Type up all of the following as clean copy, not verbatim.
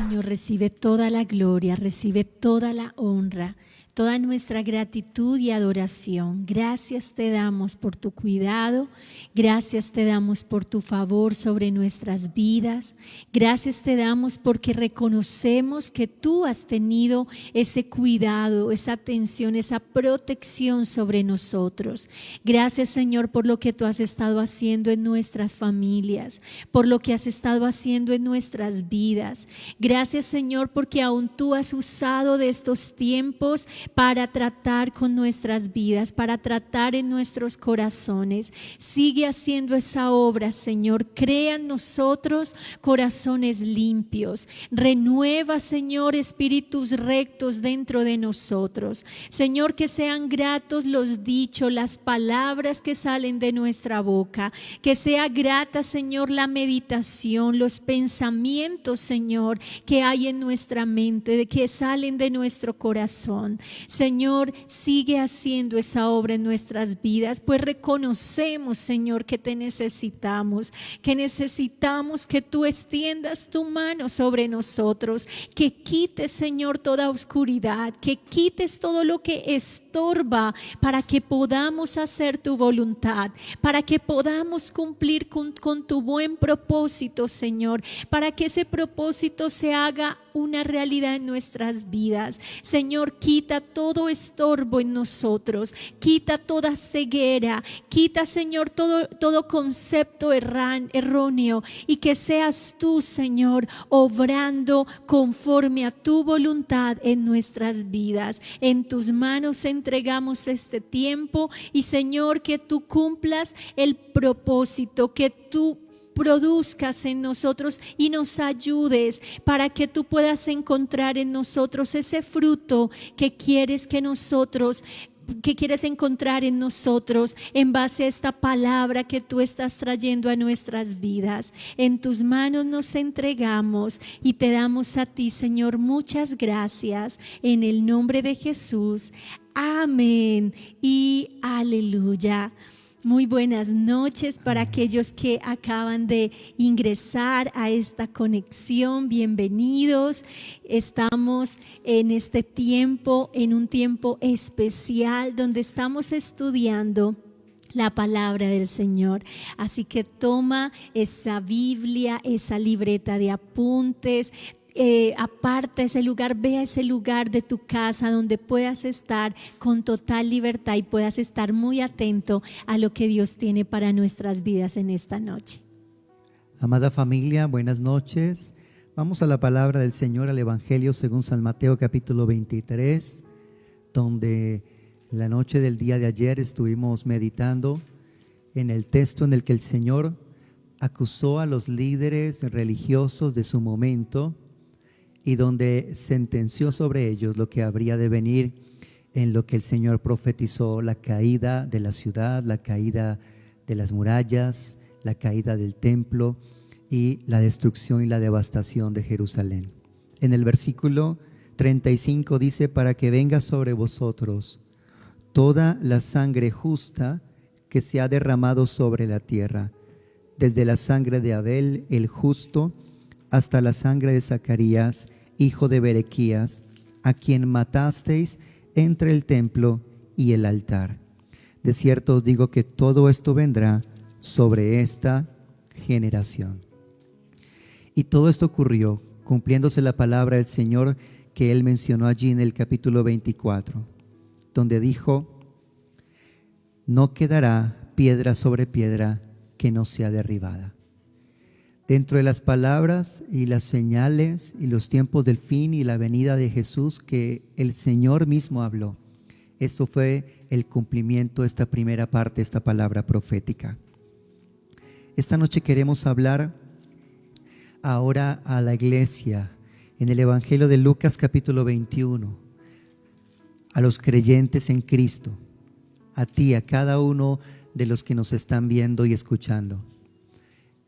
Señor, recibe toda la gloria, recibe toda la honra, toda nuestra gratitud y adoración. Gracias te damos por tu cuidado, gracias te damos por tu favor sobre nuestras vidas, gracias te damos porque reconocemos que tú has tenido ese cuidado, esa atención, esa protección sobre nosotros. Gracias, Señor, por lo que tú has estado haciendo en nuestras familias, por lo que has estado haciendo en nuestras vidas. Gracias, Señor, porque aún tú has usado de estos tiempos para tratar con nuestras vidas, para tratar en nuestros corazones. Sigue haciendo esa obra, Señor. Crea en nosotros corazones limpios. Renueva, Señor, espíritus rectos dentro de nosotros. Señor, que sean gratos los dichos, las palabras que salen de nuestra boca. Que sea grata, Señor, la meditación, los pensamientos, Señor, que hay en nuestra mente, de que salen de nuestro corazón. Señor, sigue haciendo esa obra en nuestras vidas, pues reconocemos, Señor, que te necesitamos, que tú extiendas tu mano sobre nosotros, que quites, Señor, toda oscuridad, que quites todo lo que estorba para que podamos hacer tu voluntad, para que podamos cumplir con tu buen propósito, Señor, para que ese propósito se haga una realidad en nuestras vidas. Señor, quita todo estorbo en nosotros, quita toda ceguera, quita, Señor, todo concepto erróneo, y que seas tú, Señor, obrando conforme a tu voluntad en nuestras vidas. En tus manos entregamos este tiempo y, Señor, que tú cumplas el propósito, que tú produzcas en nosotros y nos ayudes para que tú puedas encontrar en nosotros ese fruto que quieres encontrar en nosotros en base a esta palabra que tú estás trayendo a nuestras vidas. En tus manos nos entregamos y te damos a ti, Señor, muchas gracias en el nombre de Jesús. Amén y aleluya. Muy buenas noches para aquellos que acaban de ingresar a esta conexión. Bienvenidos. Estamos en este tiempo, en un tiempo especial donde estamos estudiando la palabra del Señor. Así que toma esa Biblia, esa libreta de apuntes. Aparta ese lugar, ve a ese lugar de tu casa donde puedas estar con total libertad y puedas estar muy atento a lo que Dios tiene para nuestras vidas en esta noche. Amada familia, buenas noches. Vamos a la palabra del Señor, al Evangelio según San Mateo capítulo 23, donde la noche del día de ayer estuvimos meditando en el texto en el que el Señor acusó a los líderes religiosos de su momento y donde sentenció sobre ellos lo que habría de venir, en lo que el Señor profetizó: la caída de la ciudad, la caída de las murallas, la caída del templo y la destrucción y la devastación de Jerusalén. En el versículo 35 dice: para que venga sobre vosotros toda la sangre justa que se ha derramado sobre la tierra, desde la sangre de Abel el justo hasta la sangre de Zacarías, hijo de Berequías, a quien matasteis entre el templo y el altar. De cierto os digo que todo esto vendrá sobre esta generación. Y todo esto ocurrió cumpliéndose la palabra del Señor que Él mencionó allí en el capítulo 24, donde dijo: no quedará piedra sobre piedra que no sea derribada. Dentro de las palabras y las señales y los tiempos del fin y la venida de Jesús que el Señor mismo habló, esto fue el cumplimiento de esta primera parte de esta palabra profética. Esta noche queremos hablar ahora a la iglesia en el Evangelio de Lucas capítulo 21, a los creyentes en Cristo, a ti, a cada uno de los que nos están viendo y escuchando.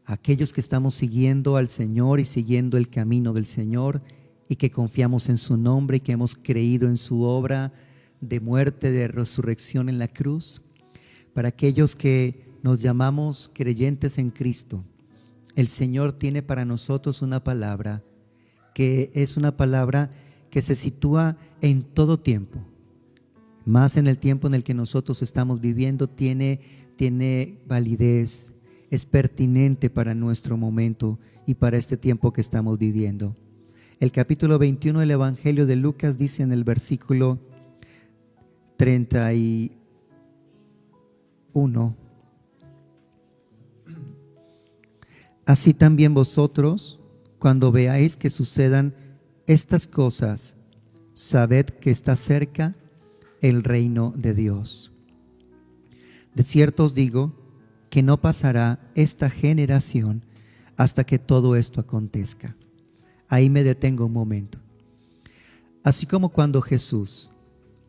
Aquellos que estamos siguiendo al Señor y siguiendo el camino del Señor y que confiamos en su nombre y que hemos creído en su obra de muerte, de resurrección en la cruz. Para aquellos que nos llamamos creyentes en Cristo, el Señor tiene para nosotros una palabra que es una palabra que se sitúa en todo tiempo, más en el tiempo en el que nosotros estamos viviendo, tiene validez, es pertinente para nuestro momento y para este tiempo que estamos viviendo. El capítulo 21 del Evangelio de Lucas dice en el versículo 31: así también vosotros, cuando veáis que sucedan estas cosas, sabed que está cerca el reino de Dios. De cierto os digo que no pasará esta generación hasta que todo esto acontezca. Ahí me detengo un momento. Así como cuando Jesús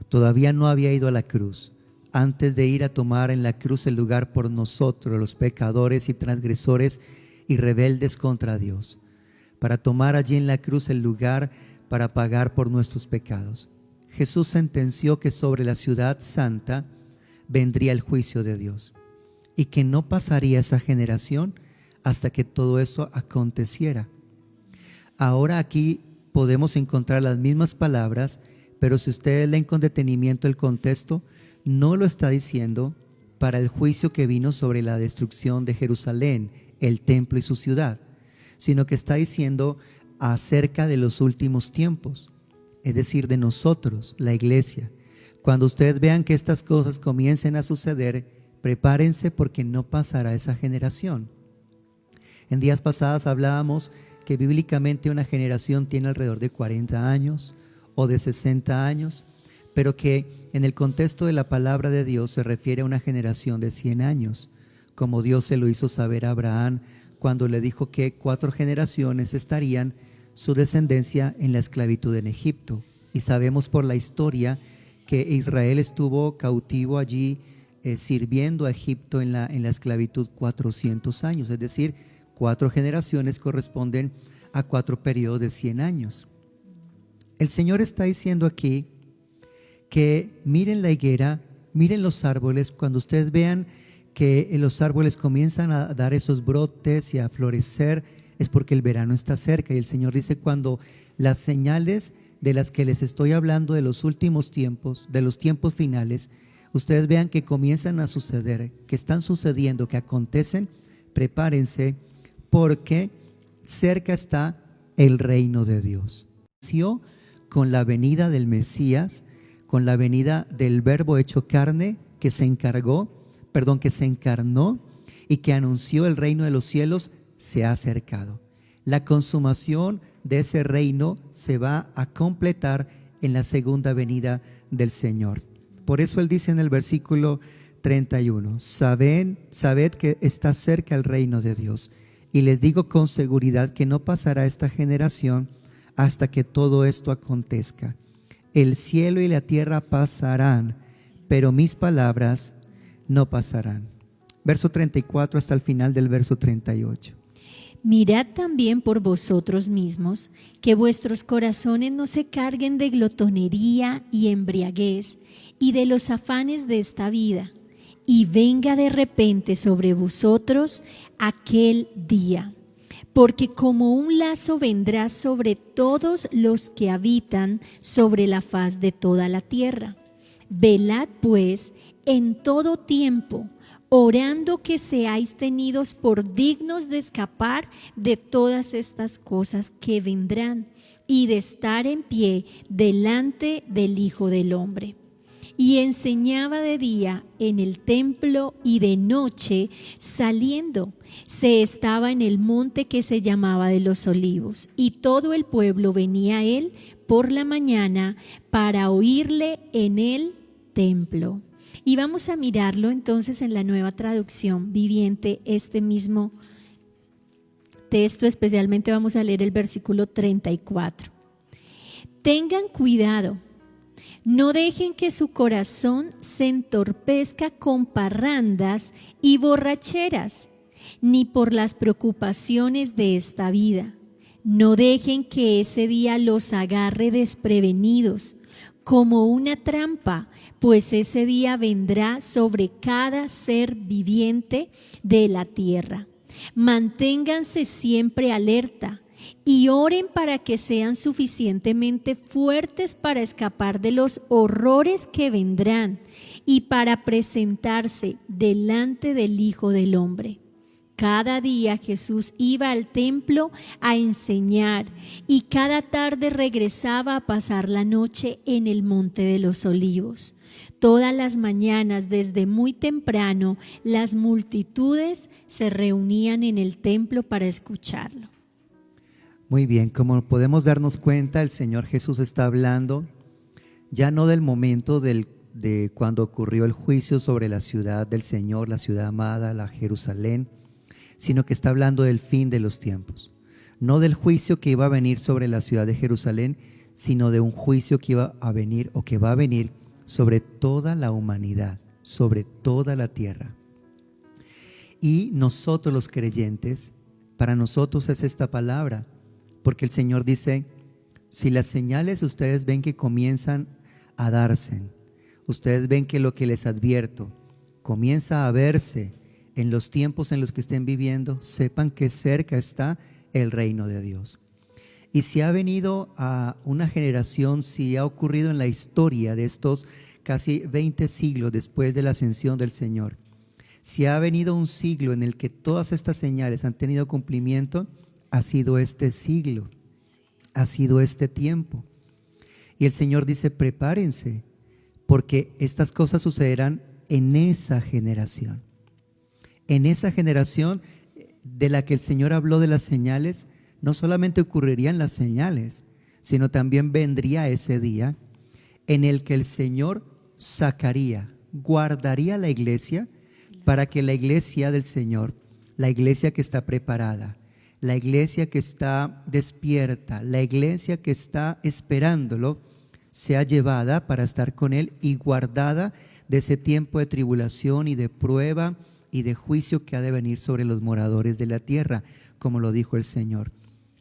todavía no había ido a la cruz, antes de ir a tomar en la cruz el lugar por nosotros, los pecadores y transgresores y rebeldes contra Dios, para tomar allí en la cruz el lugar para pagar por nuestros pecados, Jesús sentenció que sobre la ciudad santa vendría el juicio de Dios y que no pasaría esa generación hasta que todo esto aconteciera. Ahora aquí podemos encontrar las mismas palabras, pero si ustedes leen con detenimiento el contexto, no lo está diciendo para el juicio que vino sobre la destrucción de Jerusalén, el templo y su ciudad, sino que está diciendo acerca de los últimos tiempos, es decir, de nosotros, la iglesia. Cuando ustedes vean que estas cosas comiencen a suceder, prepárense porque no pasará esa generación. En días pasados hablábamos que bíblicamente una generación tiene alrededor de 40 años o de 60 años, pero que en el contexto de la palabra de Dios se refiere a una generación de 100 años, como Dios se lo hizo saber a Abraham cuando le dijo que 4 generaciones estarían su descendencia en la esclavitud en Egipto. Y sabemos por la historia que Israel estuvo cautivo allí sirviendo a Egipto en la esclavitud 400 años, es decir, 4 generaciones corresponden a 4 periodos de 100 años. El Señor está diciendo aquí que miren la higuera, miren los árboles, cuando ustedes vean que los árboles comienzan a dar esos brotes y a florecer, es porque el verano está cerca. Y el Señor dice, cuando las señales de las que les estoy hablando de los últimos tiempos, de los tiempos finales, ustedes vean que comienzan a suceder, que están sucediendo, que acontecen, prepárense porque cerca está el reino de Dios. Con la venida del Mesías, con la venida del Verbo hecho carne que se encarnó y que anunció el reino de los cielos, se ha acercado. La consumación de ese reino se va a completar en la segunda venida del Señor. Por eso Él dice en el versículo 31, sabed que está cerca el reino de Dios. Y les digo con seguridad que no pasará esta generación hasta que todo esto acontezca. El cielo y la tierra pasarán, pero mis palabras no pasarán. Verso 34 hasta el final del verso 38. Mirad también por vosotros mismos, que vuestros corazones no se carguen de glotonería y embriaguez y de los afanes de esta vida, y venga de repente sobre vosotros aquel día. Porque como un lazo vendrá sobre todos los que habitan sobre la faz de toda la tierra. Velad pues en todo tiempo, orando que seáis tenidos por dignos de escapar de todas estas cosas que vendrán y de estar en pie delante del Hijo del Hombre. y enseñaba de día en el templo y de noche saliendo se estaba en el monte que se llamaba de los Olivos, y todo el pueblo venía a él por la mañana para oírle en el templo. Y vamos a mirarlo entonces en la Nueva Traducción Viviente, este mismo texto, especialmente vamos a leer el versículo 34. Tengan cuidado, no dejen que su corazón se entorpezca con parrandas y borracheras, ni por las preocupaciones de esta vida. No dejen que ese día los agarre desprevenidos como una trampa, pues ese día vendrá sobre cada ser viviente de la tierra. Manténganse siempre alerta y oren para que sean suficientemente fuertes para escapar de los horrores que vendrán y para presentarse delante del Hijo del Hombre. Cada día Jesús iba al templo a enseñar y cada tarde regresaba a pasar la noche en el Monte de los Olivos. Todas las mañanas, desde muy temprano, las multitudes se reunían en el templo para escucharlo. Muy bien, como podemos darnos cuenta, el Señor Jesús está hablando ya no del momento de cuando ocurrió el juicio sobre la ciudad del Señor, la ciudad amada, la Jerusalén, sino que está hablando del fin de los tiempos. No del juicio que iba a venir sobre la ciudad de Jerusalén, sino de un juicio que iba a venir o que va a venir sobre toda la humanidad, sobre toda la tierra. Y nosotros los creyentes, para nosotros es esta palabra, porque el Señor dice, si las señales ustedes ven que comienzan a darse, ustedes ven que lo que les advierto comienza a verse en los tiempos en los que estén viviendo, sepan que cerca está el reino de Dios. Y si ha venido a una generación, si ha ocurrido en la historia de estos casi 20 siglos después de la ascensión del Señor, si ha venido un siglo en el que todas estas señales han tenido cumplimiento, ha sido este siglo, ha sido este tiempo. Y el Señor dice, prepárense, porque estas cosas sucederán en esa generación. En esa generación de la que el Señor habló de las señales, no solamente ocurrirían las señales, sino también vendría ese día en el que el Señor sacaría, guardaría la iglesia para que la iglesia del Señor, la iglesia que está preparada, la iglesia que está despierta, la iglesia que está esperándolo, sea llevada para estar con Él y guardada de ese tiempo de tribulación y de prueba y de juicio que ha de venir sobre los moradores de la tierra, como lo dijo el Señor.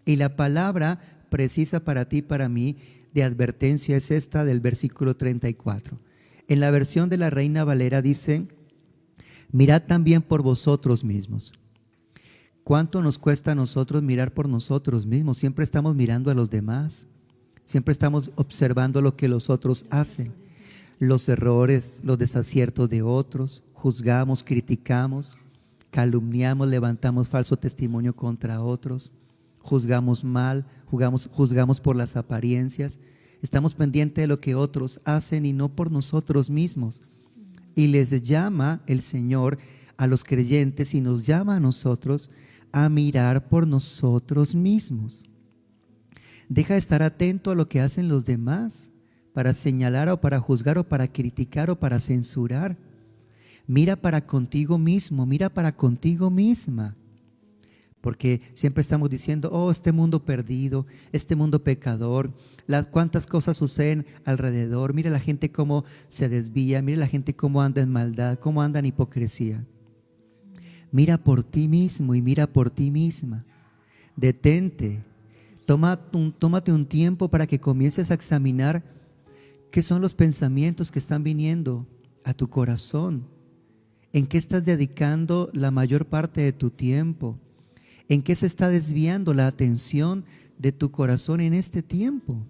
Y la palabra precisa para ti y para mí de advertencia es esta del versículo 34. En la versión de la Reina Valera dice, mirad también por vosotros mismos. ¿Cuánto nos cuesta a nosotros mirar por nosotros mismos? Siempre estamos mirando a los demás, siempre estamos observando lo que los otros hacen, los errores, los desaciertos de otros. Juzgamos, criticamos, calumniamos, levantamos falso testimonio contra otros, juzgamos mal, juzgamos por las apariencias, estamos pendientes de lo que otros hacen y no por nosotros mismos. Y les llama el Señor a los creyentes y nos llama a nosotros a mirar por nosotros mismos. Deja de estar atento a lo que hacen los demás para señalar o para juzgar o para criticar o para censurar. Mira para contigo mismo, mira para contigo misma. Porque siempre estamos diciendo, oh, este mundo perdido, este mundo pecador, cuántas cosas suceden alrededor. Mira la gente cómo se desvía, mira la gente cómo anda en maldad, cómo anda en hipocresía. Mira por ti mismo y mira por ti misma. Detente, tómate un tiempo para que comiences a examinar qué son los pensamientos que están viniendo a tu corazón. ¿En qué estás dedicando la mayor parte de tu tiempo? ¿En qué se está desviando la atención de tu corazón en este tiempo?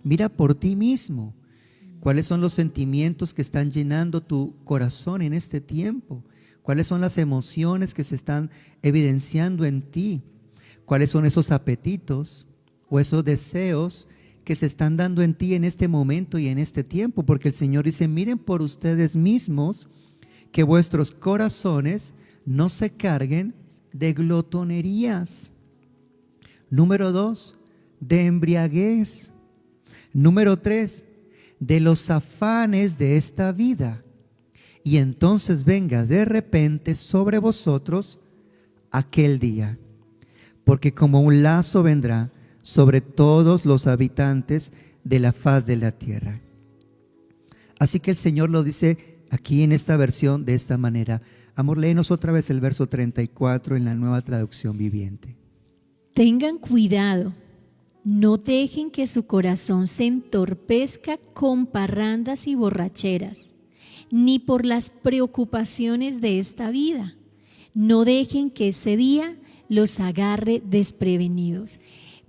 Mira por ti mismo. ¿Cuáles son los sentimientos que están llenando tu corazón en este tiempo? ¿Cuáles son las emociones que se están evidenciando en ti? ¿Cuáles son esos apetitos o esos deseos que se están dando en ti en este momento y en este tiempo, porque el Señor dice, miren por ustedes mismos que vuestros corazones no se carguen de glotonerías. Número 2, de embriaguez. Número 3, de los afanes de esta vida. Y entonces venga de repente sobre vosotros aquel día, porque como un lazo vendrá sobre todos los habitantes de la faz de la tierra. Así que el Señor lo dice aquí en esta versión de esta manera. Amor, léenos otra vez el verso 34 en la Nueva Traducción Viviente. Tengan cuidado, no dejen que su corazón se entorpezca con parrandas y borracheras, ni por las preocupaciones de esta vida. No dejen que ese día los agarre desprevenidos.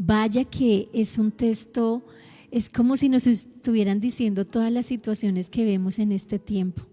Vaya que es un texto, es como si nos estuvieran diciendo todas las situaciones que vemos en este tiempo.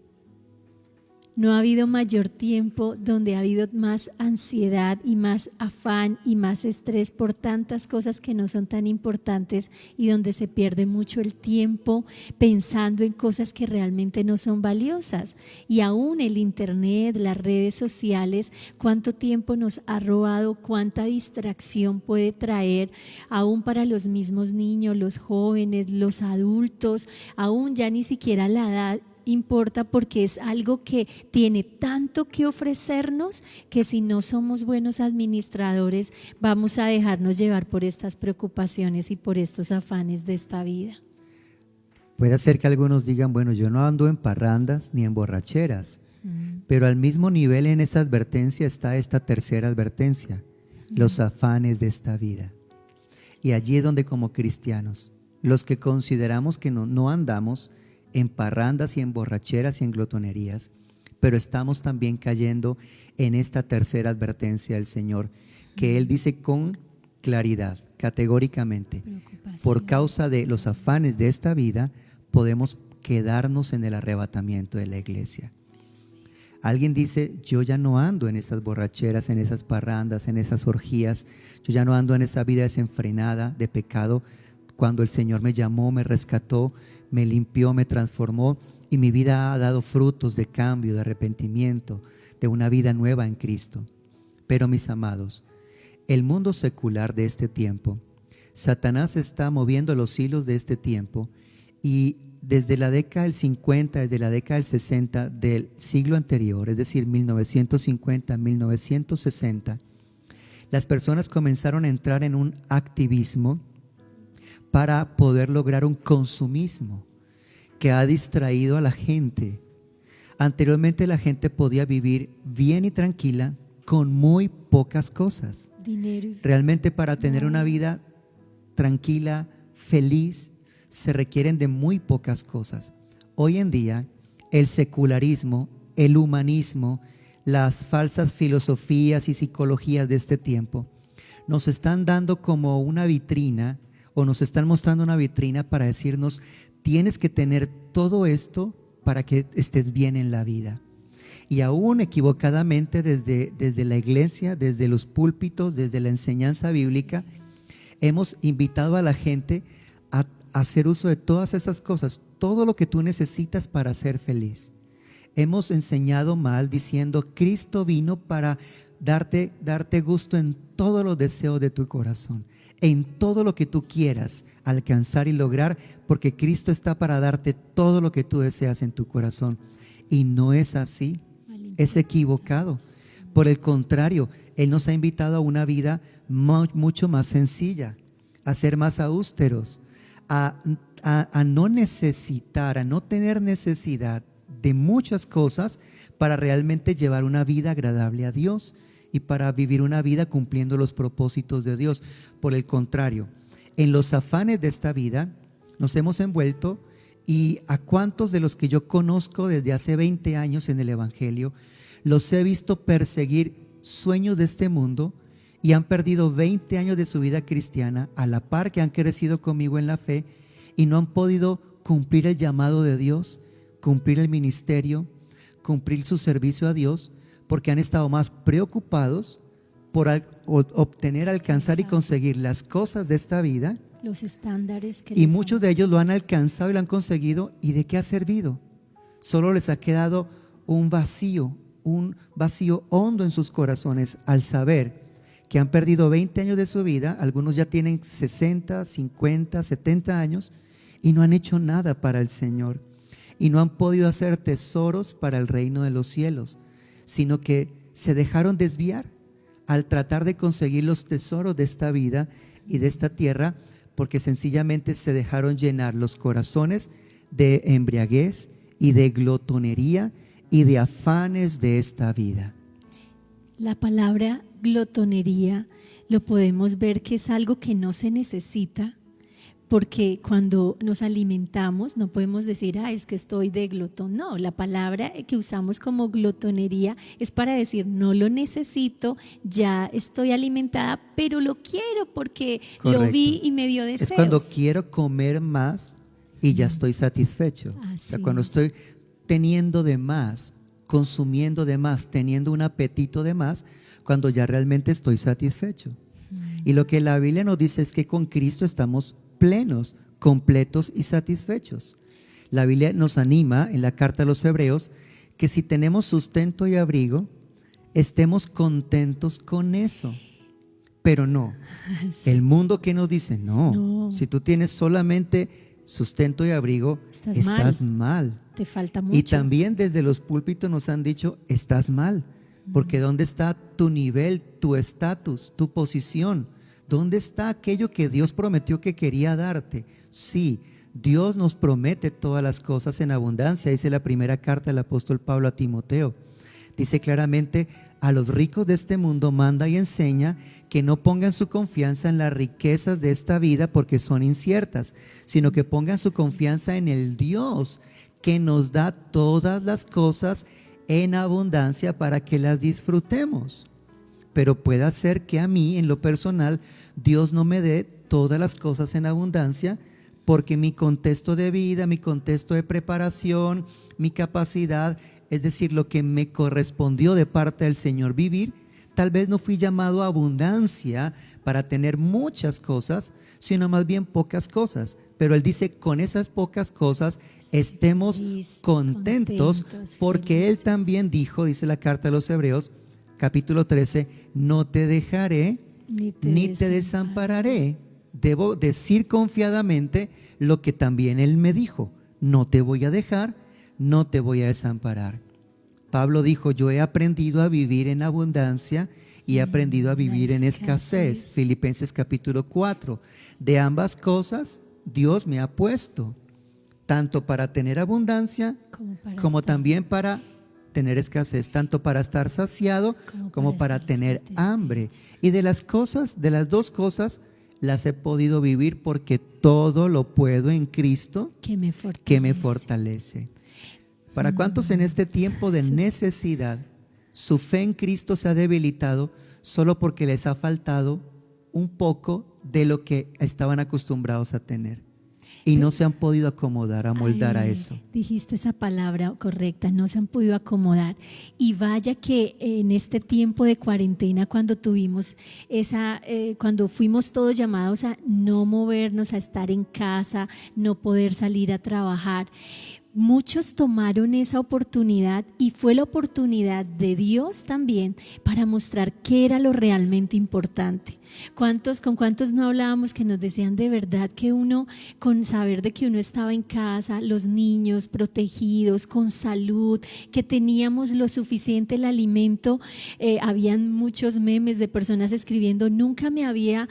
No ha habido mayor tiempo donde ha habido más ansiedad y más afán y más estrés por tantas cosas que no son tan importantes y donde se pierde mucho el tiempo pensando en cosas que realmente no son valiosas. Y aún el internet, las redes sociales, cuánto tiempo nos ha robado, cuánta distracción puede traer aún para los mismos niños, los jóvenes, los adultos, aún ya ni siquiera la edad importa, porque es algo que tiene tanto que ofrecernos que si no somos buenos administradores vamos a dejarnos llevar por estas preocupaciones y por estos afanes de esta vida. Puede ser que algunos digan, bueno, yo no ando en parrandas ni en borracheras, pero al mismo nivel en esa advertencia está esta tercera advertencia, los afanes de esta vida. Y allí es donde como cristianos, los que consideramos que no andamos en parrandas y en borracheras y en glotonerías, pero estamos también cayendo en esta tercera advertencia del Señor, que Él dice con claridad, categóricamente, por causa de los afanes de esta vida, podemos quedarnos en el arrebatamiento de la iglesia. Alguien dice, yo ya no ando en esas borracheras, en esas parrandas, en esas orgías, yo ya no ando en esa vida desenfrenada de pecado. Cuando el Señor me llamó, me rescató, me limpió, me transformó y mi vida ha dado frutos de cambio, de arrepentimiento, de una vida nueva en Cristo. Pero mis amados, el mundo secular de este tiempo, Satanás está moviendo los hilos de este tiempo y desde la década del 50, desde la década del 60 del siglo anterior, es decir, 1950, 1960, las personas comenzaron a entrar en un activismo para poder lograr un consumismo que ha distraído a la gente. Anteriormente la gente podía vivir bien y tranquila con muy pocas cosas. Dinero. Realmente para tener una vida tranquila, feliz, se requieren de muy pocas cosas. Hoy en día el secularismo, el humanismo, las falsas filosofías y psicologías de este tiempo nos están dando como una vitrina, o nos están mostrando una vitrina para decirnos, tienes que tener todo esto para que estés bien en la vida. Y aún equivocadamente desde la iglesia, desde los púlpitos, desde la enseñanza bíblica, hemos invitado a la gente a hacer uso de todas esas cosas, todo lo que tú necesitas para ser feliz. Hemos enseñado mal diciendo, Cristo vino para darte gusto en todos los deseos de tu corazón, en todo lo que tú quieras alcanzar y lograr, porque Cristo está para darte todo lo que tú deseas en tu corazón. Y no es así, es equivocado. Por el contrario, Él nos ha invitado a una vida mucho más sencilla, a ser más austeros, a no necesitar, a no tener necesidad de muchas cosas para realmente llevar una vida agradable a Dios y para vivir una vida cumpliendo los propósitos de Dios. Por el contrario, en los afanes de esta vida nos hemos envuelto, y a cuántos de los que yo conozco desde hace 20 años en el Evangelio los he visto perseguir sueños de este mundo y han perdido 20 años de su vida cristiana a la par que han crecido conmigo en la fe y no han podido cumplir el llamado de Dios, cumplir el ministerio, cumplir su servicio a Dios, porque han estado más preocupados por obtener, alcanzar y conseguir las cosas de esta vida Los estándares que Y les muchos de ellos lo han alcanzado y lo han conseguido. ¿Y de qué ha servido? Solo les ha quedado un vacío hondo en sus corazones al saber que han perdido 20 años de su vida. Algunos ya tienen 60, 50, 70 años y no han hecho nada para el Señor. Y no han podido hacer tesoros para el reino de los cielos, sino que se dejaron desviar al tratar de conseguir los tesoros de esta vida y de esta tierra, porque sencillamente se dejaron llenar los corazones de embriaguez y de glotonería y de afanes de esta vida. La palabra glotonería lo podemos ver que es algo que no se necesita, porque cuando nos alimentamos no podemos decir, es que estoy de glotón. No, la palabra que usamos como glotonería es para decir, no lo necesito, ya estoy alimentada, pero lo quiero porque Correcto. lo vi y me dio deseos. Es cuando quiero comer más y ya estoy satisfecho. O sea, cuando estoy teniendo de más, consumiendo de más, teniendo un apetito de más, cuando ya realmente estoy satisfecho. Y lo que la Biblia nos dice es que con Cristo estamos plenos, completos y satisfechos. La Biblia nos anima en la carta a los Hebreos que si tenemos sustento y abrigo, estemos contentos con eso. Pero no, el mundo que nos dice, no, si tú tienes solamente sustento y abrigo, estás mal. Te falta mucho. Y también desde los púlpitos nos han dicho, estás mal, porque ¿dónde está tu nivel, tu estatus, tu posición? ¿Dónde está aquello que Dios prometió que quería darte? Sí, Dios nos promete todas las cosas en abundancia, dice la primera carta del apóstol Pablo a Timoteo. Dice claramente, a los ricos de este mundo manda y enseña que no pongan su confianza en las riquezas de esta vida porque son inciertas, sino que pongan su confianza en el Dios que nos da todas las cosas en abundancia para que las disfrutemos. Pero puede ser que a mí, en lo personal, Dios no me dé todas las cosas en abundancia porque mi contexto de vida, mi contexto de preparación, mi capacidad, es decir, lo que me correspondió de parte del Señor vivir, tal vez no fui llamado a abundancia para tener muchas cosas, sino más bien pocas cosas. Pero Él dice, con esas pocas cosas estemos contentos, porque Él también dijo, dice la carta a los Hebreos, capítulo 13, no te dejaré ni te desampararé. Debo decir confiadamente lo que también Él me dijo, no te voy a dejar, no te voy a desamparar. Pablo dijo, yo he aprendido a vivir en abundancia y he aprendido a vivir en escasez. Filipenses capítulo 4. De ambas cosas Dios me ha puesto, tanto para tener abundancia como también para tener escasez, tanto para estar saciado como para tener hambre. Y de las dos cosas las he podido vivir porque todo lo puedo en Cristo que me fortalece. ¿Para cuántos en este tiempo de necesidad su fe en Cristo se ha debilitado solo porque les ha faltado un poco de lo que estaban acostumbrados a tener y no se han podido acomodar, amoldar a eso? Dijiste esa palabra correcta, no se han podido acomodar. Y vaya que en este tiempo de cuarentena, cuando tuvimos cuando fuimos todos llamados a no movernos, a estar en casa, no poder salir a trabajar, muchos tomaron esa oportunidad y fue la oportunidad de Dios también para mostrar qué era lo realmente importante. ¿Con cuántos no hablábamos que nos decían de verdad que uno, con saber de que uno estaba en casa, los niños protegidos, con salud, que teníamos lo suficiente el alimento? Habían muchos memes de personas escribiendo, nunca me había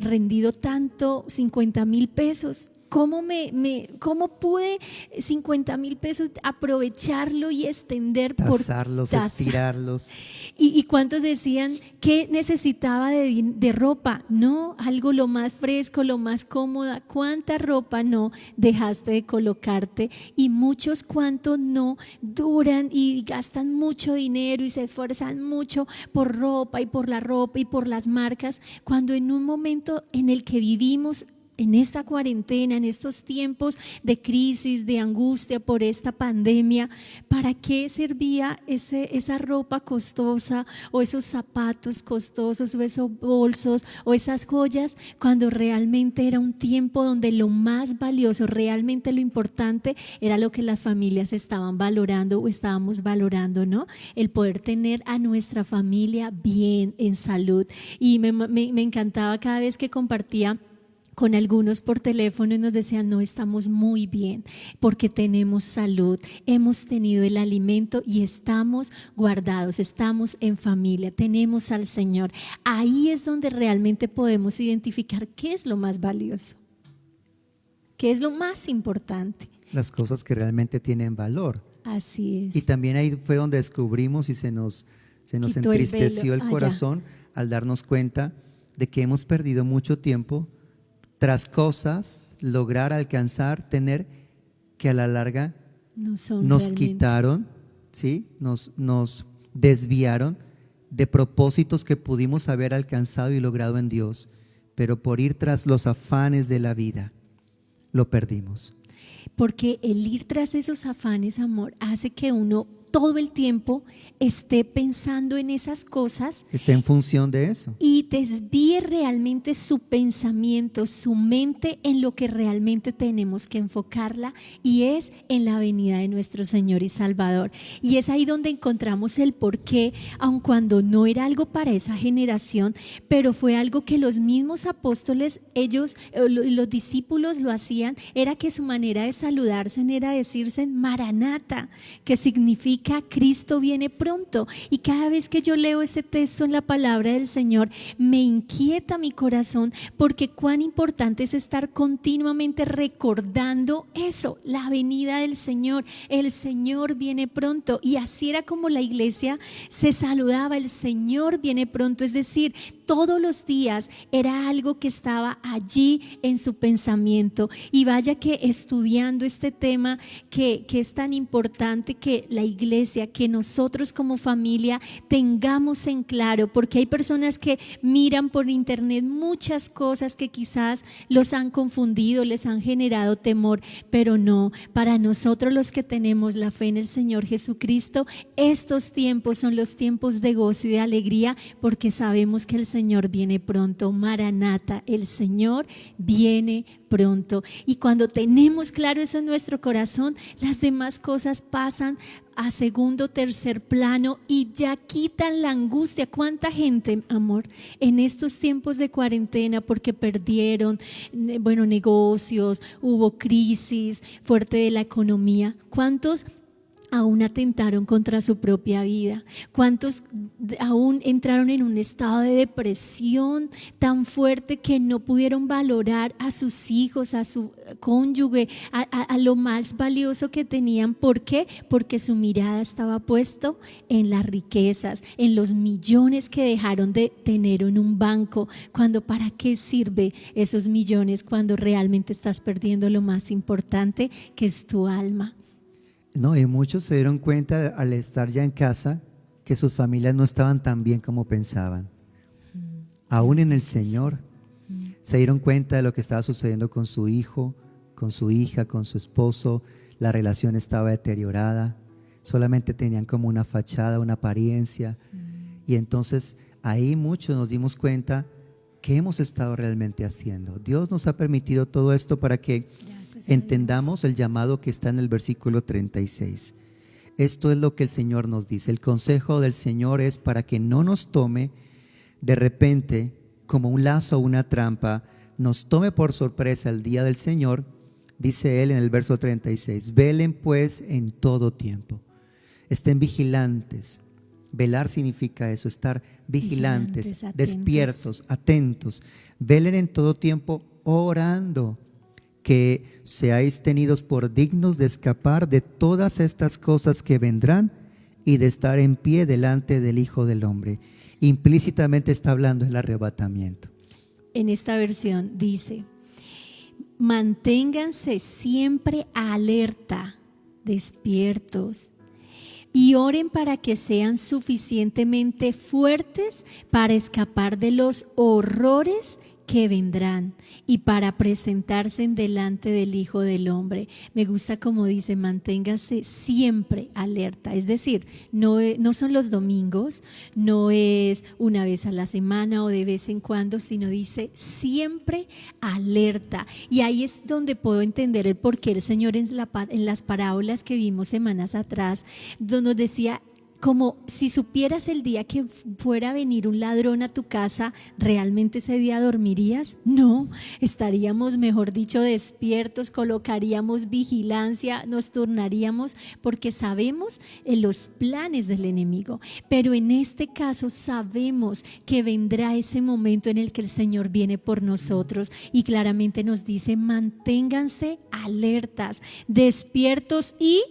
rendido tanto 50,000 pesos. ¿Cómo pude 50,000 pesos aprovecharlo y extender tasarlos, estirarlos? ¿Y cuántos decían que necesitaba de ropa? No, algo lo más fresco, lo más cómoda. ¿Cuánta ropa no dejaste de colocarte? Y muchos cuántos no duran y gastan mucho dinero y se esfuerzan mucho por ropa y por la ropa y por las marcas, cuando en un momento en el que vivimos en esta cuarentena, en estos tiempos de crisis, de angustia por esta pandemia, ¿para qué servía esa ropa costosa o esos zapatos costosos o esos bolsos o esas joyas cuando realmente era un tiempo donde lo más valioso, realmente lo importante era lo que las familias estaban valorando o estábamos valorando, ¿no? El poder tener a nuestra familia bien, en salud. Y me encantaba cada vez que compartía con algunos por teléfono y nos decían: no, estamos muy bien porque tenemos salud, hemos tenido el alimento y estamos guardados, estamos en familia, tenemos al Señor. Ahí es donde realmente podemos identificar qué es lo más valioso, qué es lo más importante. Las cosas que realmente tienen valor. Así es. Y también ahí fue donde descubrimos y se nos Quitó entristeció el velo. corazón al darnos cuenta de que hemos perdido mucho tiempo tras cosas, lograr, alcanzar, tener, que a la larga nos realmente quitaron, ¿sí? Nos desviaron de propósitos que pudimos haber alcanzado y logrado en Dios, pero por ir tras los afanes de la vida, lo perdimos. Porque el ir tras esos afanes, amor, hace que uno todo el tiempo esté pensando en esas cosas. Está en función de eso. Y desvíe realmente su pensamiento, su mente en lo que realmente tenemos que enfocarla, y es en la venida de nuestro Señor y Salvador. Y es ahí donde encontramos el porqué, aun cuando no era algo para esa generación, pero fue algo que los mismos apóstoles, ellos, los discípulos lo hacían, era que su manera de saludarse era decirse Maranata, que significa Cristo viene pronto. Y cada vez que yo leo ese texto en la palabra del Señor, me inquieta mi corazón, porque cuán importante es estar continuamente recordando eso, la venida del Señor. El Señor viene pronto. Y así era como la iglesia se saludaba: el Señor viene pronto. Es decir, todos los días era algo que estaba allí en su pensamiento. Y vaya que estudiando este tema que es tan importante, que la iglesia, que nosotros como familia tengamos en claro, porque hay personas que miran por internet muchas cosas que quizás los han confundido, les han generado temor, pero no, para nosotros los que tenemos la fe en el Señor Jesucristo, estos tiempos son los tiempos de gozo y de alegría, porque sabemos que el Señor viene pronto. Maranata, el Señor viene pronto. Y cuando tenemos claro eso en nuestro corazón, las demás cosas pasan a segundo, tercer plano y ya quitan la angustia. ¿Cuánta gente, amor, en estos tiempos de cuarentena, porque perdieron, negocios, hubo crisis fuerte de la economía, cuántos aún atentaron contra su propia vida? ¿Cuántos aún entraron en un estado de depresión tan fuerte que no pudieron valorar a sus hijos, a su cónyuge, a lo más valioso que tenían? ¿Por qué? Porque su mirada estaba puesto en las riquezas, en los millones que dejaron de tener en un banco. Cuando, ¿para qué sirve esos millones cuando realmente estás perdiendo lo más importante, que es tu alma? No, y muchos se dieron cuenta al estar ya en casa que sus familias no estaban tan bien como pensaban. Aún en el Señor se dieron cuenta de lo que estaba sucediendo con su hijo, con su hija, con su esposo. La relación estaba deteriorada, solamente tenían como una fachada, una apariencia. Y entonces ahí muchos nos dimos cuenta que hemos estado realmente haciendo. Dios nos ha permitido todo esto para que entendamos el llamado que está en el versículo 36. Esto es lo que el Señor nos dice. El consejo del Señor es para que no nos tome de repente como un lazo o una trampa, nos tome por sorpresa el día del Señor. Dice Él en el verso 36: velen pues en todo tiempo, estén vigilantes. Velar significa eso, estar vigilantes, despiertos, atentos. Velen en todo tiempo orando, que seáis tenidos por dignos de escapar de todas estas cosas que vendrán y de estar en pie delante del Hijo del Hombre. Implícitamente está hablando del arrebatamiento. En esta versión dice: manténganse siempre alerta, despiertos, y oren para que sean suficientemente fuertes para escapar de los horrores que vendrán y para presentarse en delante del Hijo del Hombre. Me gusta como dice, manténgase siempre alerta, es decir, no son los domingos, no es una vez a la semana o de vez en cuando, sino dice siempre alerta. Y ahí es donde puedo entender el por qué el Señor en las parábolas que vimos semanas atrás, donde nos decía, como si supieras el día que fuera a venir un ladrón a tu casa, ¿realmente ese día dormirías? No, estaríamos, mejor dicho, despiertos, colocaríamos vigilancia, nos turnaríamos porque sabemos los planes del enemigo. Pero en este caso sabemos que vendrá ese momento en el que el Señor viene por nosotros y claramente nos dice, manténganse alertas, despiertos y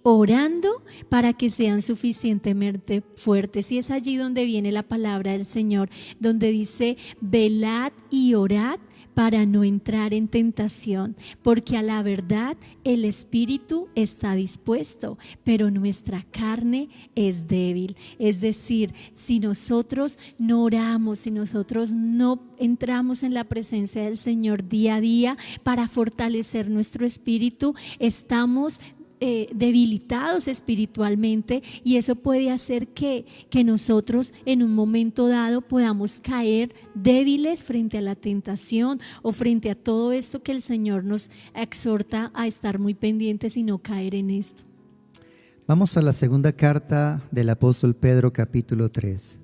orando para que sean suficientemente fuertes. Y es allí donde viene la palabra del Señor, donde dice, velad y orad para no entrar en tentación, porque a la verdad el espíritu está dispuesto, pero nuestra carne es débil. Es decir, si nosotros no oramos, si nosotros no entramos en la presencia del Señor día a día para fortalecer nuestro espíritu, estamos debilitados espiritualmente, y eso puede hacer que nosotros en un momento dado podamos caer débiles frente a la tentación o frente a todo esto que el Señor nos exhorta a estar muy pendientes y no caer en esto. Vamos a la segunda carta del apóstol Pedro, capítulo 3.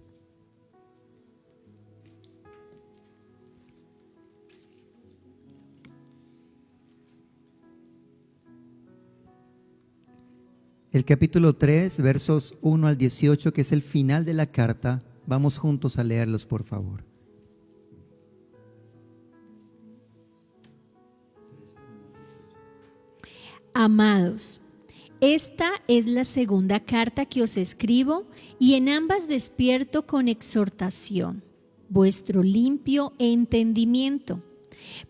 El capítulo 3, versos 1 al 18, que es el final de la carta. Vamos juntos a leerlos, por favor. Amados, esta es la segunda carta que os escribo, y en ambas despierto con exhortación vuestro limpio entendimiento,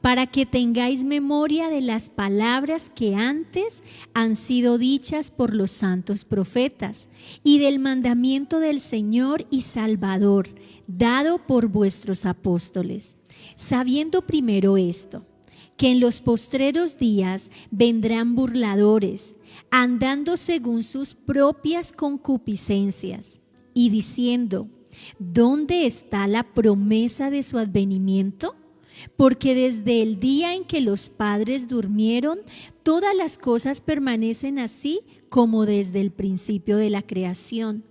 para que tengáis memoria de las palabras que antes han sido dichas por los santos profetas, y del mandamiento del Señor y Salvador, dado por vuestros apóstoles, sabiendo primero esto, que en los postreros días vendrán burladores, andando según sus propias concupiscencias, y diciendo, ¿dónde está la promesa de su advenimiento? Porque desde el día en que los padres durmieron, todas las cosas permanecen así como desde el principio de la creación.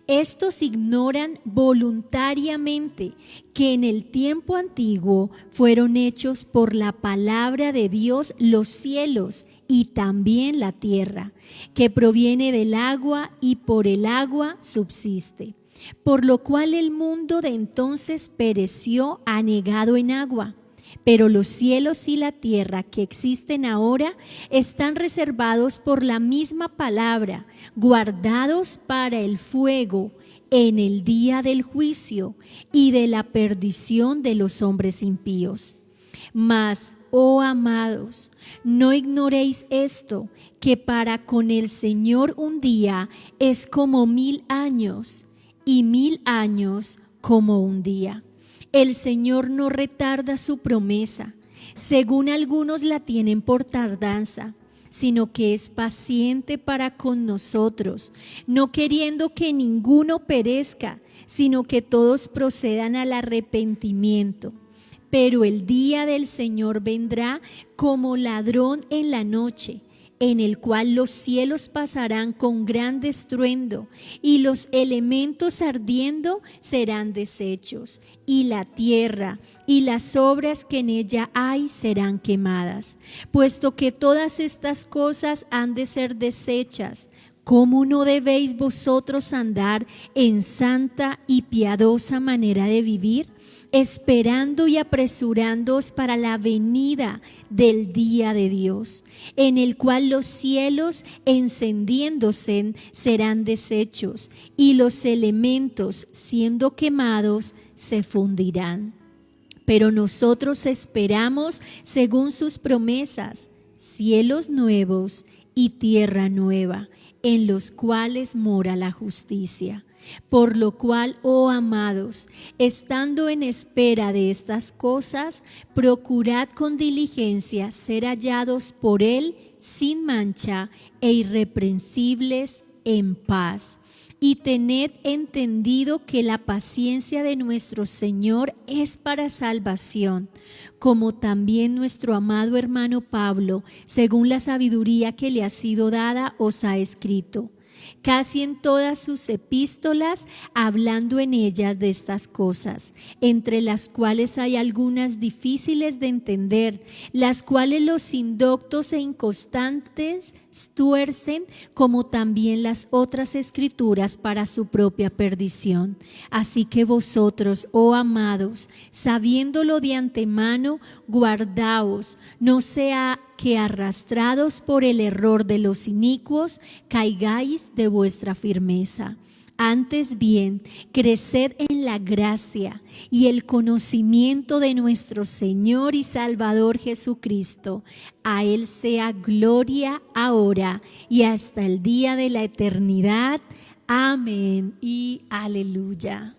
Estos ignoran voluntariamente que en el tiempo antiguo fueron hechos por la palabra de Dios los cielos y también la tierra, que proviene del agua y por el agua subsiste. Por lo cual el mundo de entonces pereció anegado en agua, pero los cielos y la tierra que existen ahora están reservados por la misma palabra, guardados para el fuego en el día del juicio y de la perdición de los hombres impíos. Mas, oh amados, no ignoréis esto, que para con el Señor un día es como 1000 años, y 1000 años como un día. El Señor no retarda su promesa, según algunos la tienen por tardanza, sino que es paciente para con nosotros, no queriendo que ninguno perezca, sino que todos procedan al arrepentimiento. Pero el día del Señor vendrá como ladrón en la noche, en el cual los cielos pasarán con gran estruendo, y los elementos ardiendo serán deshechos, y la tierra y las obras que en ella hay serán quemadas. Puesto que todas estas cosas han de ser deshechas, ¿cómo no debéis vosotros andar en santa y piadosa manera de vivir, esperando y apresurándoos para la venida del día de Dios, en el cual los cielos encendiéndose serán deshechos, y los elementos siendo quemados se fundirán? Pero nosotros esperamos, según sus promesas, cielos nuevos y tierra nueva, en los cuales mora la justicia. Por lo cual, oh amados, estando en espera de estas cosas, procurad con diligencia ser hallados por Él sin mancha e irreprensibles en paz. Y tened entendido que la paciencia de nuestro Señor es para salvación, como también nuestro amado hermano Pablo, según la sabiduría que le ha sido dada, os ha escrito. Casi en todas sus epístolas, hablando en ellas de estas cosas, entre las cuales hay algunas difíciles de entender, las cuales los indoctos e inconstantes tuercen, como también las otras escrituras para su propia perdición. Así que vosotros, oh amados, sabiéndolo de antemano, guardaos, no sea que arrastrados por el error de los inicuos, caigáis de vuestra firmeza. Antes bien, creced en la gracia y el conocimiento de nuestro Señor y Salvador Jesucristo. A Él sea gloria ahora y hasta el día de la eternidad. Amén y aleluya.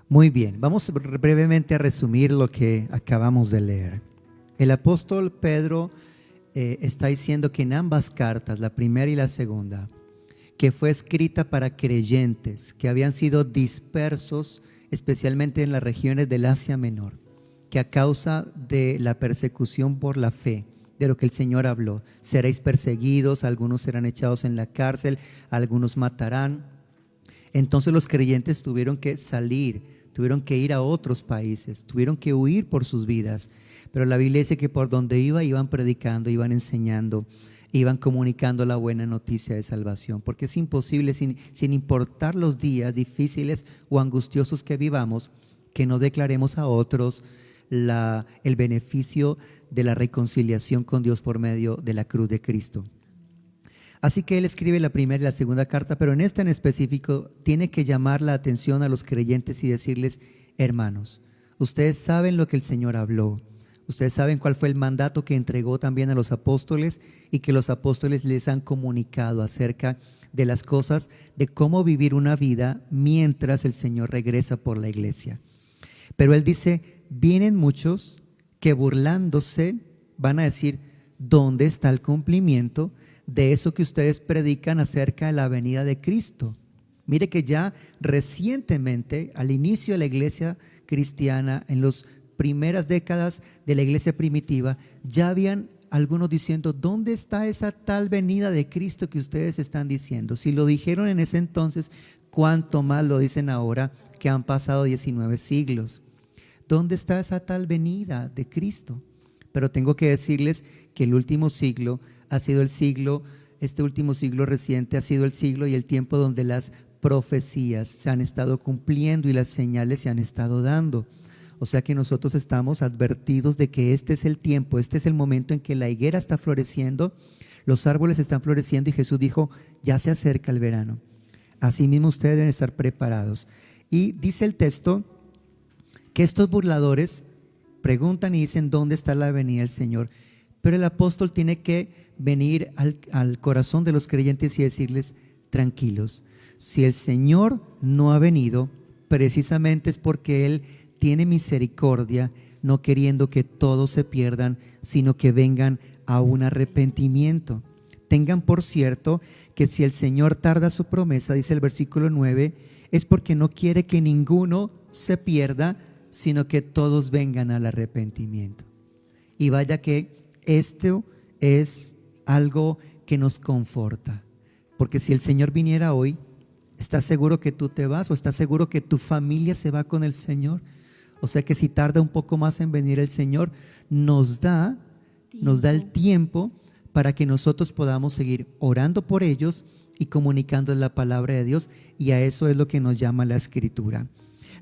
Muy bien, vamos brevemente a resumir lo que acabamos de leer. El apóstol Pedro está diciendo que en ambas cartas, la primera y la segunda, que fue escrita para creyentes que habían sido dispersos, especialmente en las regiones del Asia Menor, que a causa de la persecución por la fe, de lo que el Señor habló, seréis perseguidos, algunos serán echados en la cárcel, algunos matarán. Entonces los creyentes tuvieron que salir, tuvieron que ir a otros países, tuvieron que huir por sus vidas. Pero la Biblia dice que por donde iban predicando, iban enseñando, iban comunicando la buena noticia de salvación. Porque es imposible, sin importar los días difíciles o angustiosos que vivamos, que no declaremos a otros el beneficio de la reconciliación con Dios por medio de la cruz de Cristo. Así que él escribe la primera y la segunda carta, pero en esta en específico tiene que llamar la atención a los creyentes y decirles: hermanos, ustedes saben lo que el Señor habló. Ustedes saben cuál fue el mandato que entregó también a los apóstoles y que los apóstoles les han comunicado acerca de las cosas, de cómo vivir una vida mientras el Señor regresa por la iglesia. Pero él dice: vienen muchos que burlándose van a decir: ¿dónde está el cumplimiento de eso que ustedes predican acerca de la venida de Cristo? Mire que ya recientemente, al inicio de la iglesia cristiana, en las primeras décadas de la iglesia primitiva, ya habían algunos diciendo: ¿dónde está esa tal venida de Cristo que ustedes están diciendo? Si lo dijeron en ese entonces, ¿cuánto más lo dicen ahora que han pasado 19 siglos? ¿Dónde está esa tal venida de Cristo? Pero tengo que decirles que el último siglo ha sido el siglo, este último siglo reciente ha sido el siglo y el tiempo donde las profecías se han estado cumpliendo y las señales se han estado dando. O sea que nosotros estamos advertidos de que este es el tiempo, este es el momento en que la higuera está floreciendo, los árboles están floreciendo y Jesús dijo: ya se acerca el verano. Asimismo ustedes deben estar preparados. Y dice el texto que estos burladores preguntan y dicen: ¿dónde está la venida del Señor? Pero el apóstol tiene que venir al corazón de los creyentes y decirles: tranquilos, si el Señor no ha venido, precisamente es porque Él tiene misericordia, no queriendo que todos se pierdan, sino que vengan a un arrepentimiento. Tengan por cierto que si el Señor tarda su promesa, dice el versículo 9, es porque no quiere que ninguno se pierda, sino que todos vengan al arrepentimiento. Y vaya que esto es algo que nos conforta, porque si el Señor viniera hoy, ¿estás seguro que tú te vas o estás seguro que tu familia se va con el Señor? O sea que si tarda un poco más en venir el Señor, nos da el tiempo para que nosotros podamos seguir orando por ellos y comunicando la palabra de Dios, y a eso es lo que nos llama la Escritura.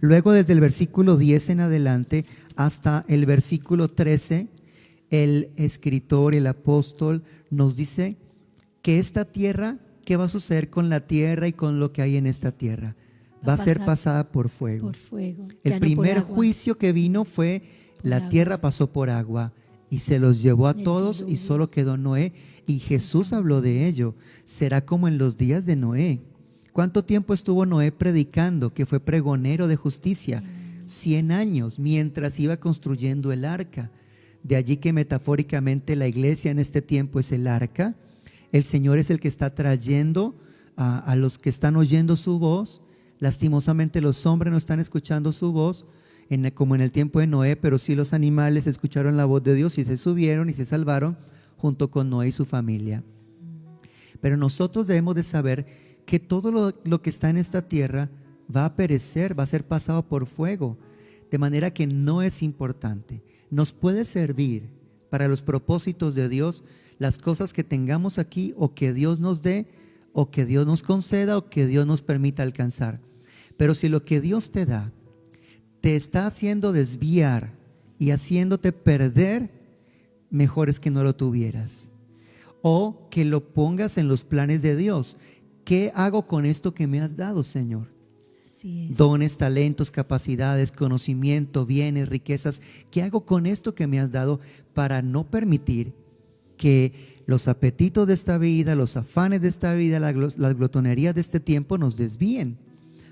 Luego, desde el versículo 10 en adelante hasta el versículo 13, el escritor, el apóstol, nos dice que esta tierra, ¿qué va a suceder con la tierra y con lo que hay en esta tierra? Va a ser pasada por fuego. El primer juicio que vino fue: la tierra pasó por agua y se los llevó a todos y solo quedó Noé. Y Jesús habló de ello: será como en los días de Noé, ¿Cuánto tiempo estuvo Noé predicando, que fue pregonero de justicia? 100 años, mientras iba construyendo el arca. De allí que metafóricamente la iglesia en este tiempo es el arca. El Señor es el que está trayendo a los que están oyendo su voz. Lastimosamente los hombres no están escuchando su voz, como en el tiempo de Noé, pero sí los animales escucharon la voz de Dios y se subieron y se salvaron junto con Noé y su familia. Pero nosotros debemos de saber que todo lo que está en esta tierra va a perecer, va a ser pasado por fuego, de manera que no es importante. Nos puede servir para los propósitos de Dios las cosas que tengamos aquí, o que Dios nos dé, o que Dios nos conceda, o que Dios nos permita alcanzar. Pero si lo que Dios te da te está haciendo desviar y haciéndote perder, mejor es que no lo tuvieras, o que lo pongas en los planes de Dios. ¿Qué hago con esto que me has dado, Señor? Así es. Dones, talentos, capacidades, conocimiento, bienes, riquezas. ¿Qué hago con esto que me has dado para no permitir que los apetitos de esta vida, los afanes de esta vida, las glotonerías de este tiempo nos desvíen?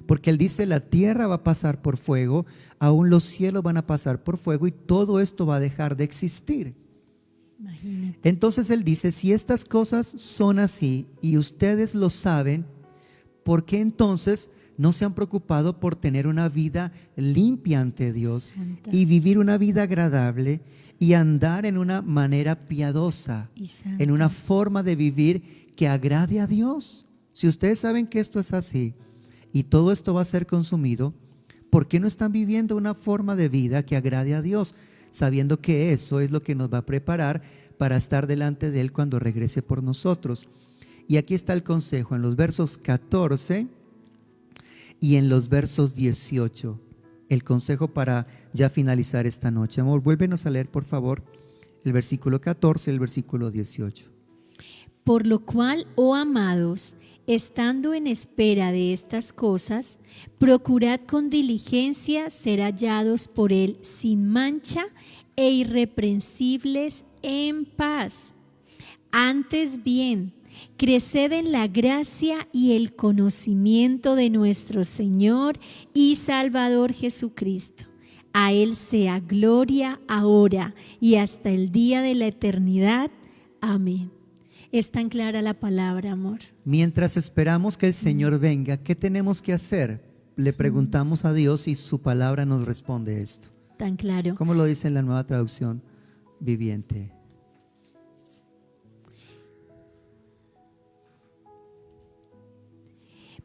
Porque Él dice: la tierra va a pasar por fuego, aún los cielos van a pasar por fuego, y todo esto va a dejar de existir. Imagínate. Entonces Él dice: si estas cosas son así y ustedes lo saben, ¿por qué entonces no se han preocupado por tener una vida limpia ante Dios, Santa, y vivir una vida agradable y andar en una manera piadosa, y santa, en una forma de vivir que agrade a Dios? Si ustedes saben que esto es así y todo esto va a ser consumido, ¿por qué no están viviendo una forma de vida que agrade a Dios, sabiendo que eso es lo que nos va a preparar para estar delante de Él cuando regrese por nosotros? Y aquí está el consejo en los versos 14 y en los versos 18, el consejo para ya finalizar esta noche. Amor, vuélvenos a leer, por favor, el versículo 14 y el versículo 18. Por lo cual, oh amados, estando en espera de estas cosas, procurad con diligencia ser hallados por Él sin mancha e irreprensibles en paz. Antes bien, creced en la gracia y el conocimiento de nuestro Señor y Salvador Jesucristo. A Él sea gloria ahora y hasta el día de la eternidad. Amén. Es tan clara la palabra, amor. Mientras esperamos que el Señor venga, ¿qué tenemos que hacer? Le preguntamos a Dios y su palabra nos responde esto. Tan claro. ¿Cómo lo dice en la Nueva Traducción Viviente?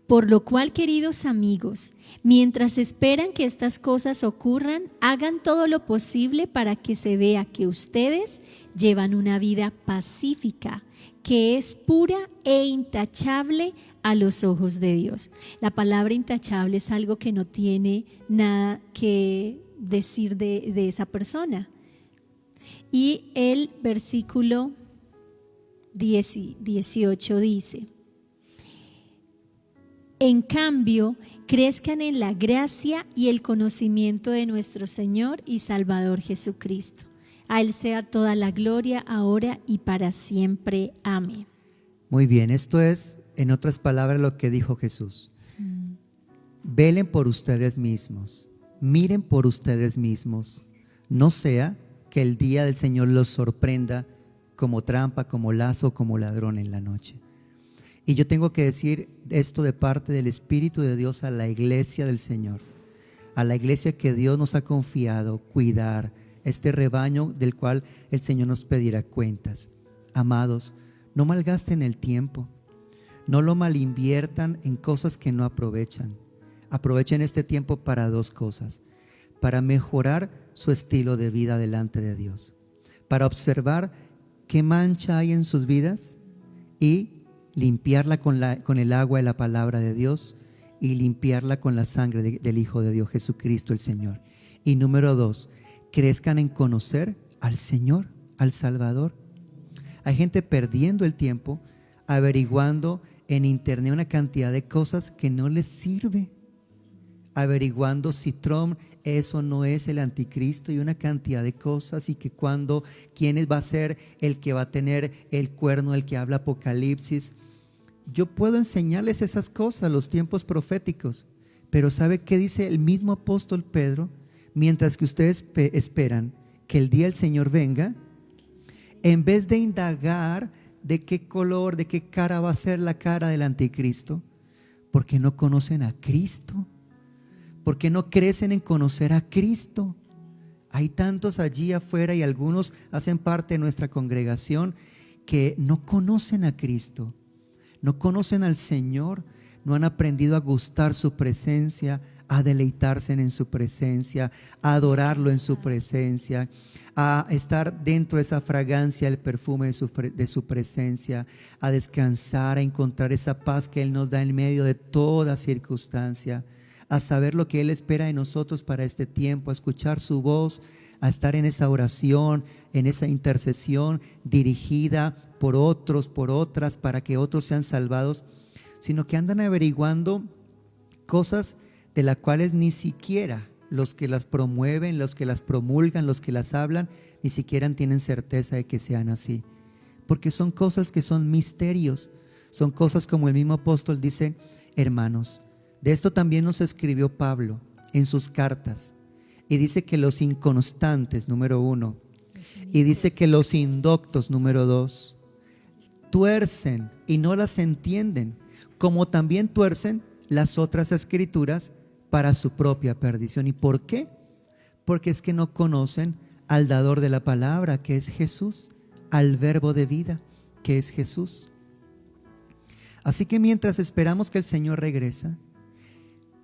Por lo cual, queridos amigos, mientras esperan que estas cosas ocurran, hagan todo lo posible para que se vea que ustedes llevan una vida pacífica, que es pura e intachable a los ojos de Dios. La palabra intachable es algo que no tiene nada que decir de esa persona. Y el versículo 18 dice: en cambio, crezcan en la gracia y el conocimiento de nuestro Señor y Salvador Jesucristo. A Él sea toda la gloria, ahora y para siempre. Amén. Muy bien, esto es, en otras palabras, lo que dijo Jesús. Velen por ustedes mismos, miren por ustedes mismos. No sea que el día del Señor los sorprenda como trampa, como lazo, como ladrón en la noche. Y yo tengo que decir esto de parte del Espíritu de Dios a la iglesia del Señor, a la iglesia que Dios nos ha confiado cuidar, este rebaño del cual el Señor nos pedirá cuentas. Amados, no malgasten el tiempo, no lo malinviertan en cosas que no aprovechan. Aprovechen este tiempo para dos cosas: para mejorar su estilo de vida delante de Dios, para observar qué mancha hay en sus vidas y limpiarla con el agua de la palabra de Dios, y limpiarla con la sangre del Hijo de Dios, Jesucristo el Señor. Y número 2, crezcan en conocer al Señor, al Salvador. Hay gente perdiendo el tiempo averiguando en internet una cantidad de cosas que no les sirve, averiguando si Trump es o no es el anticristo, y una cantidad de cosas, y que quién va a ser el que va a tener el cuerno, el que habla Apocalipsis. yo puedo enseñarles esas cosas, los tiempos proféticos, pero ¿sabe qué dice el mismo apóstol Pedro? Mientras que ustedes esperan que el día del Señor venga, en vez de indagar de qué color, de qué cara va a ser la cara del anticristo, porque no conocen a Cristo, porque no crecen en conocer a Cristo. Hay tantos allí afuera y algunos hacen parte de nuestra congregación que no conocen a Cristo, no conocen al Señor, no han aprendido a gustar su presencia, a deleitarse en su presencia, a adorarlo en su presencia, a estar dentro de esa fragancia, el perfume de su presencia, a descansar, a encontrar esa paz que Él nos da en medio de toda circunstancia, a saber lo que Él espera de nosotros para este tiempo, a escuchar su voz, a estar en esa oración, en esa intercesión dirigida por otros, por otras, para que otros sean salvados, sino que andan averiguando cosas de las cuales ni siquiera los que las promueven, los que las promulgan, los que las hablan, ni siquiera tienen certeza de que sean así, porque son cosas que son misterios, son cosas como el mismo apóstol dice, hermanos, de esto también nos escribió Pablo en sus cartas, y dice que los inconstantes, número 1, y dice que los indoctos, número 2, tuercen y no las entienden, como también tuercen las otras escrituras para su propia perdición. ¿Y por qué? Porque es que no conocen al dador de la palabra, que es Jesús, al verbo de vida, que es Jesús. Así que mientras esperamos que el Señor regresa,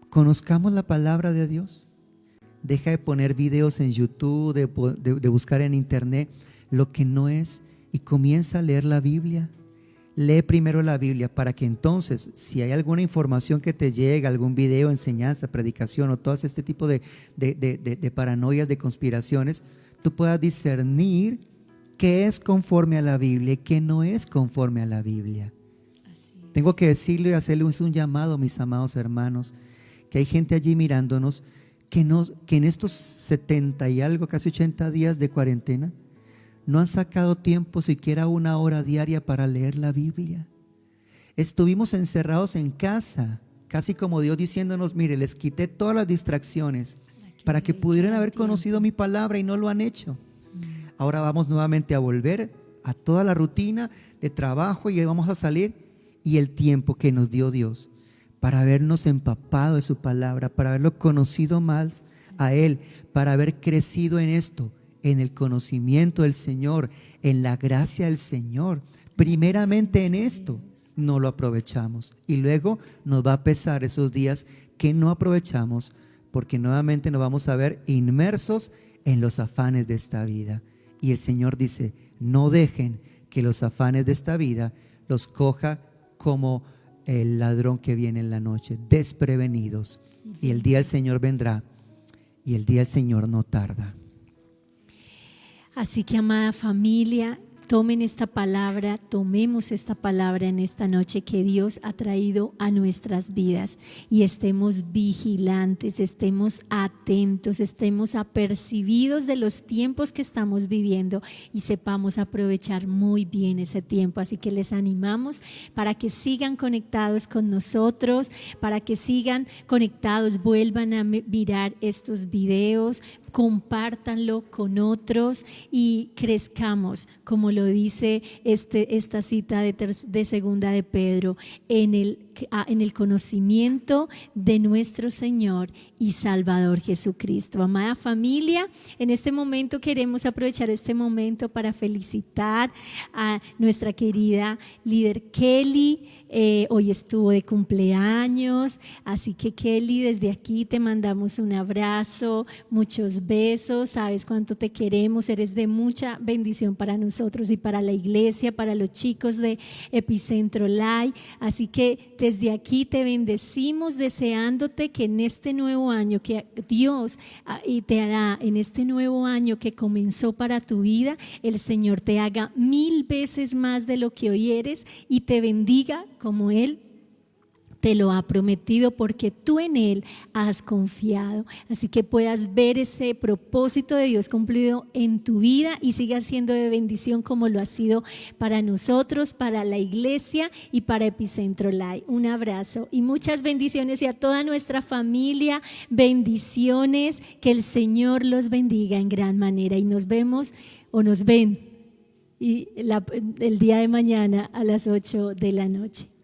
conozcamos la palabra de Dios. Deja de poner videos en YouTube, de buscar en internet lo que no es, y comienza a leer la Biblia. Lee primero la Biblia para que entonces, si hay alguna información que te llega, algún video, enseñanza, predicación o todo este tipo de paranoias, de conspiraciones, tú puedas discernir qué es conforme a la Biblia y qué no es conforme a la Biblia. Tengo que decirle y hacerle un llamado, mis amados hermanos, que hay gente allí mirándonos que en estos 70 y algo, casi 80 días de cuarentena, no han sacado tiempo, siquiera 1 hora diaria para leer la Biblia. Estuvimos encerrados en casa, casi como Dios diciéndonos, mire, les quité todas las distracciones para que pudieran haber conocido mi palabra y no lo han hecho. Ahora vamos nuevamente a volver a toda la rutina de trabajo y vamos a salir, y el tiempo que nos dio Dios para habernos empapado de su palabra, para haberlo conocido más a Él, para haber crecido en esto, en el conocimiento del Señor, en la gracia del Señor, primeramente en esto no lo aprovechamos, y luego nos va a pesar esos días que no aprovechamos, porque nuevamente nos vamos a ver inmersos en los afanes de esta vida. Y el Señor dice, no dejen que los afanes de esta vida los coja como el ladrón que viene en la noche, desprevenidos, y el día del Señor vendrá, y el día del Señor no tarda. Así que, amada familia, tomen esta palabra, tomemos esta palabra en esta noche que Dios ha traído a nuestras vidas, y estemos vigilantes, estemos atentos, estemos apercibidos de los tiempos que estamos viviendo y sepamos aprovechar muy bien ese tiempo. Así que les animamos para que sigan conectados con nosotros, para que sigan conectados, vuelvan a mirar estos videos, compártanlo con otros y crezcamos, como lo dice esta cita de segunda de Pedro, en el conocimiento de nuestro Señor y Salvador Jesucristo. Amada familia, en este momento queremos aprovechar este momento para felicitar a nuestra querida líder Kelly. Hoy estuvo de cumpleaños, así que Kelly, desde aquí te mandamos un abrazo, muchos besos, sabes cuánto te queremos, eres de mucha bendición para nosotros y para la iglesia, para los chicos de Epicentro Live. Así que desde aquí te bendecimos, deseándote que en este nuevo año que Dios te hará, en este nuevo año que comenzó para tu vida, el Señor te haga 1000 veces más de lo que hoy eres y te bendiga como Él te lo ha prometido porque tú en Él has confiado. Así que puedas ver ese propósito de Dios cumplido en tu vida y siga siendo de bendición como lo ha sido para nosotros, para la iglesia y para Epicentro Live. Un abrazo y muchas bendiciones, y a toda nuestra familia, bendiciones, que el Señor los bendiga en gran manera, y nos vemos o nos ven el día de mañana a las 8 de la noche.